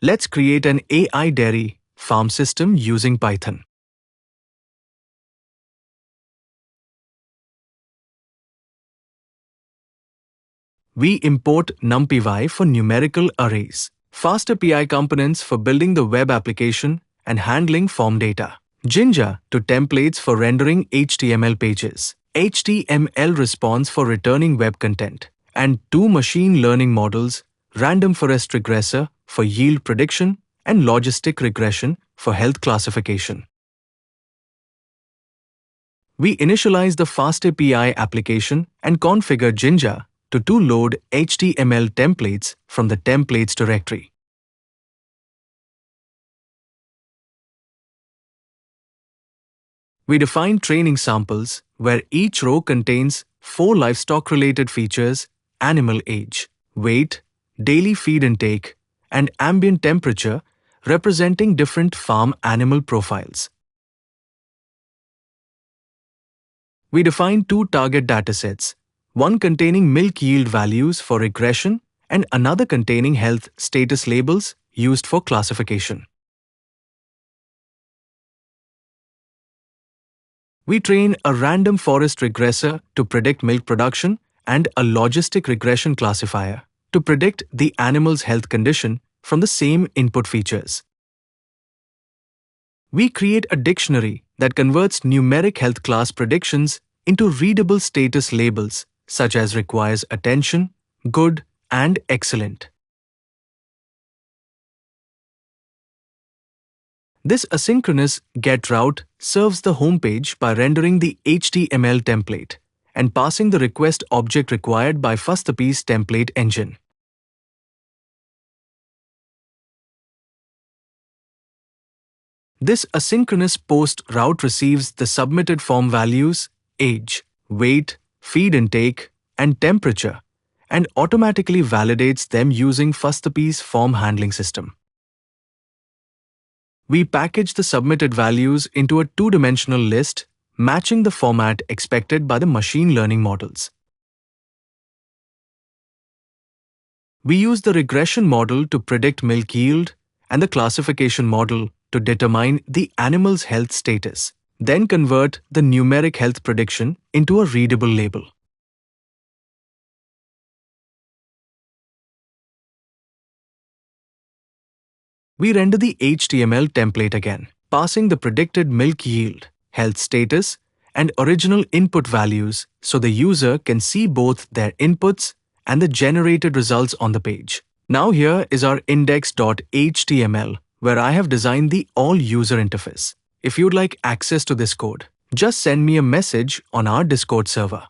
Let's create an AI dairy farm system using Python. We import NumPy for numerical arrays, FastAPI components for building the web application and handling form data, Jinja to templates for rendering HTML pages, HTML response for returning web content, and 2 machine learning models, Random Forest Regressor for yield prediction and Logistic Regression for health classification. We initialize the FastAPI application and configure Jinja to load HTML templates from the templates directory. We define training samples where each row contains 4 livestock-related features: animal age, weight, daily feed intake, and ambient temperature, representing different farm animal profiles. We define 2 target datasets, one containing milk yield values for regression and another containing health status labels used for classification. We train a random forest regressor to predict milk production and a logistic regression classifier to predict the animal's health condition from the same input features. We create a dictionary that converts numeric health class predictions into readable status labels such as requires attention, good, and excellent. This asynchronous GET route serves the homepage by rendering the HTML template and passing the request object required by FastAPI's template engine. This asynchronous post route receives the submitted form values, age, weight, feed intake, and temperature, and automatically validates them using FastAPI's form handling system. We package the submitted values into a 2-dimensional list, matching the format expected by the machine learning models. We use the regression model to predict milk yield and the classification model to determine the animal's health status, then convert the numeric health prediction into a readable label. We render the HTML template again, passing the predicted milk yield, health status, and original input values so the user can see both their inputs and the generated results on the page. Now here is our index.html, where I have designed the all-user interface. If you'd like access to this code, just send me a message on our Discord server.